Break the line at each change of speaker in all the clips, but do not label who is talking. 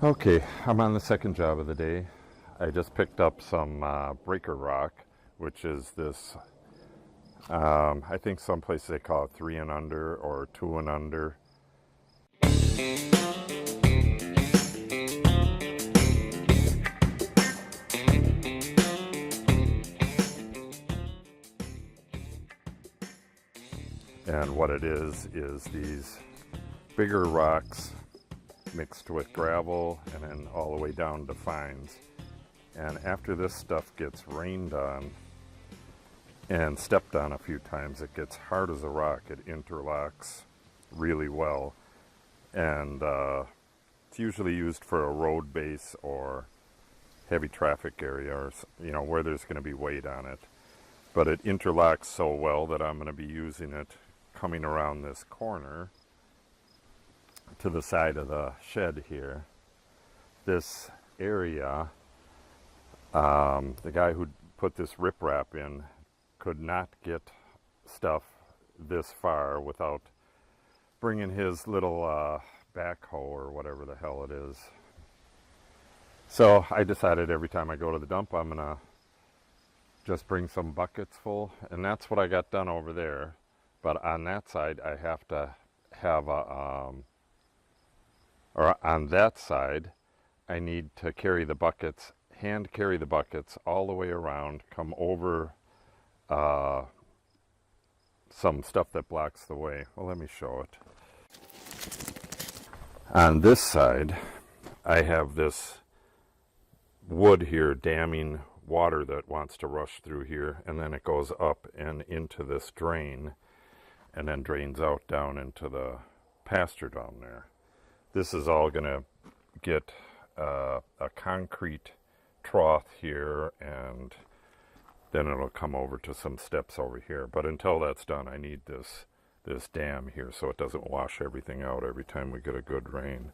Okay, I'm on the second job of the day. I just picked up some breaker rock, which is this, I think some places they call it 3 and under or 2 and under. And what it is these bigger rocks mixed with gravel and then all the way down to fines. And after this stuff gets rained on and stepped on a few times, it gets hard as a rock. It interlocks really well. And it's usually used for a road base or heavy traffic area, or where there's going to be weight on it. But it interlocks so well that I'm going to be using it coming around this corner to the side of the shed here. This area, the guy who put this riprap in could not get stuff this far without bringing his little backhoe or whatever the hell it is. So I decided every time I go to the dump, I'm gonna just bring some buckets full, and that's what I got done over there. But on that side, I have to have a, or on that side, I need to carry the buckets, hand carry the buckets all the way around, come over some stuff that blocks the way. Well, let me show it. On this side, I have this wood here damming water that wants to rush through here, and then it goes up and into this drain, and then drains out down into the pasture down there. This is all going to get a concrete trough here, and then it'll come over to some steps over here. But until that's done, I need this dam here so it doesn't wash everything out every time we get a good rain,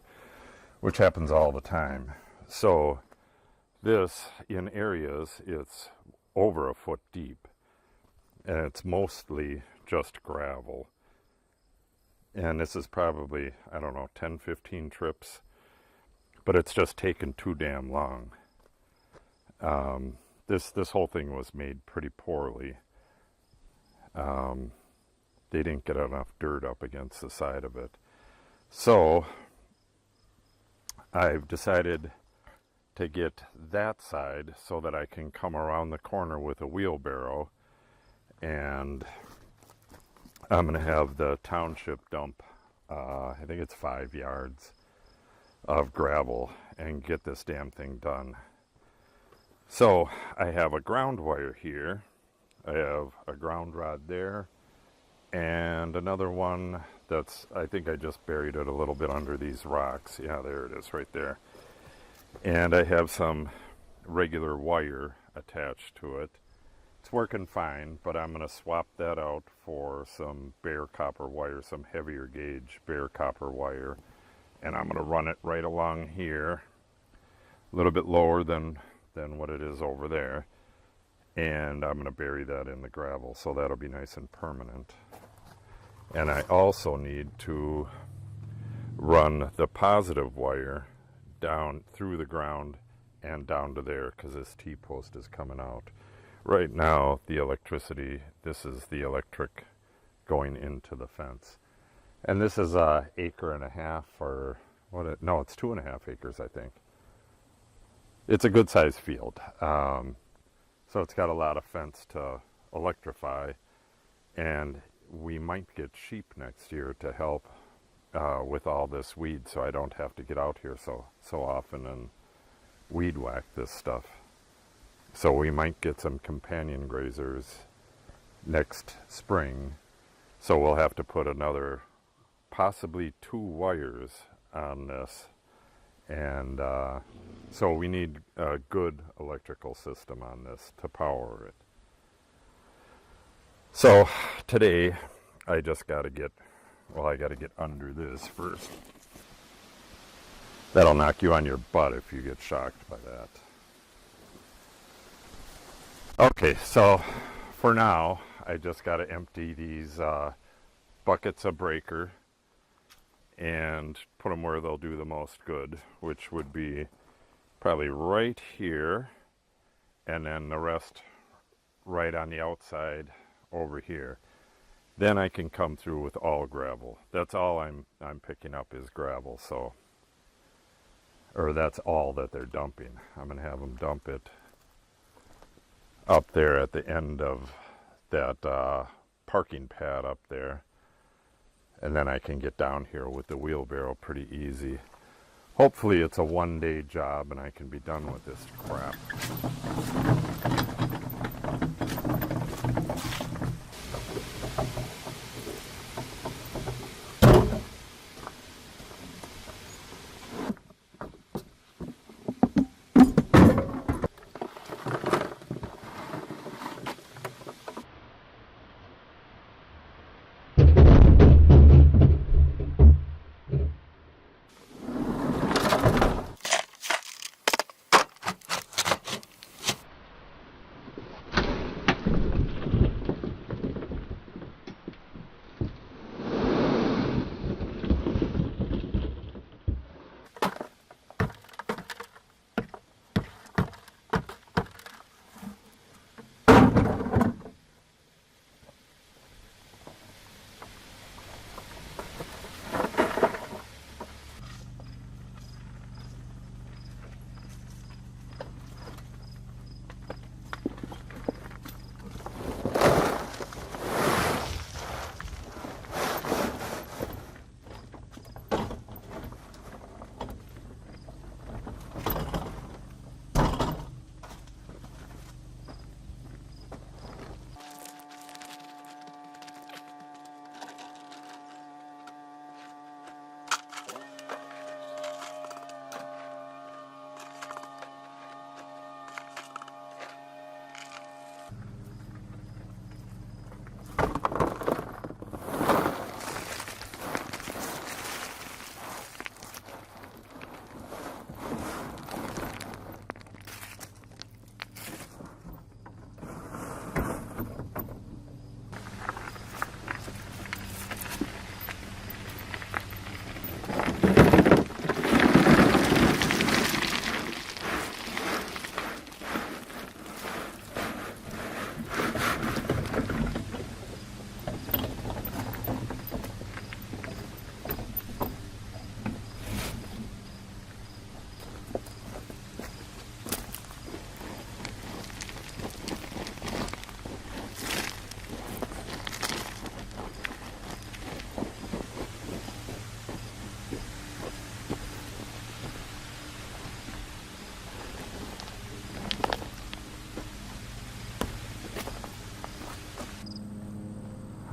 which happens all the time. So this, in areas, it's over a foot deep, and it's mostly just gravel. And this is probably, I don't know, 10, 15 trips, but it's just taken too damn long. This whole thing was made pretty poorly. They didn't get enough dirt up against the side of it. So I've decided to get that side so that I can come around the corner with a wheelbarrow, and I'm going to have the township dump, I think it's 5 yards of gravel, and get this damn thing done. So I have a ground wire here, I have a ground rod there, and another one that's, I think I just buried it a little bit under these rocks. Yeah, there it is right there. And I have some regular wire attached to it. It's working fine, but I'm going to swap that out for some bare copper wire, some heavier gauge bare copper wire. And I'm going to run it right along here, a little bit lower than what it is over there. And I'm going to bury that in the gravel, so that'll be nice and permanent. And I also need to run the positive wire down through the ground and down to there, because this T-post is coming out. Right now, the electricity, this is the electric going into the fence. And this is 1.5 acres, or no, it's 2.5 acres, I think. It's a good sized field. So it's got a lot of fence to electrify, and we might get sheep next year to help with all this weed, so I don't have to get out here so often and weed whack this stuff. So we might get some companion grazers next spring. So we'll have to put another, possibly 2 wires on this. And so we need a good electrical system on this to power it. So today I just got to get, I got to get under this first. That'll knock you on your butt if you get shocked by that. Okay, so for now, I just got to empty these buckets of breaker, and put them where they'll do the most good, which would be probably right here, and then the rest right on the outside over here. Then I can come through with all gravel. That's all I'm picking up is gravel, so, or that's all that they're dumping. I'm gonna have them dump it up there at the end of that parking pad up there, and then I can get down here with the wheelbarrow pretty easy. Hopefully it's a one-day job and I can be done with this crap.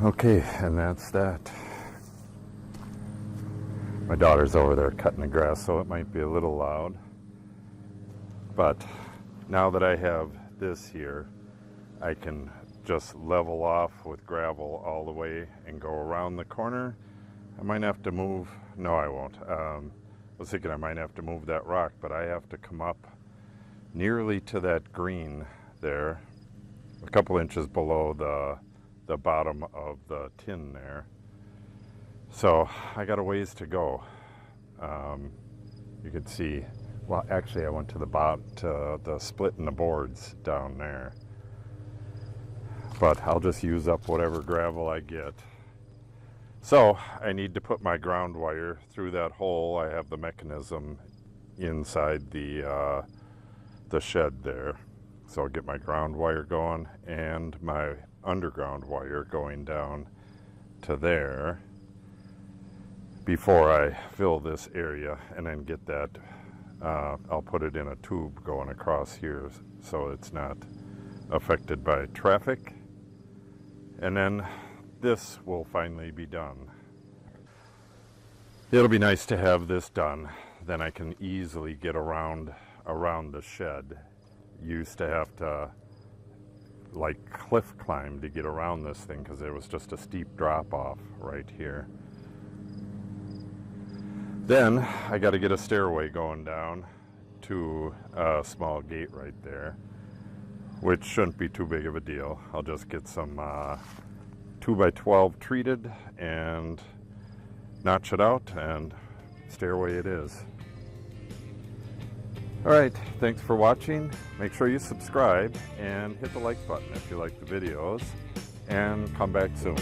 Okay, and that's that. My daughter's over there cutting the grass, so it might be a little loud. But now that I have this here, I can just level off with gravel all the way and go around the corner. I might have to move, no I won't. I was thinking I might have to move that rock, but I have to come up nearly to that green there, a couple inches below the bottom of the tin there. So I got a ways to go. You could see, well actually I went to the bottom, to the split in the boards down there. But I'll just use up whatever gravel I get. So I need to put my ground wire through that hole. I have the mechanism inside the shed there. So I'll get my ground wire going and my underground wire going down to there before I fill this area, and then get that, I'll put it in a tube going across here so it's not affected by traffic, and then this will finally be done. It'll be nice to have this done, then I can easily get around the shed. Used to have to like cliff climb to get around this thing because there was just a steep drop off right here. Then I got to get a stairway going down to a small gate right there, which shouldn't be too big of a deal. I'll just get some 2x12 treated and notch it out and stairway it is. Alright, thanks for watching. Make sure you subscribe and hit the like button if you like the videos, and come back soon.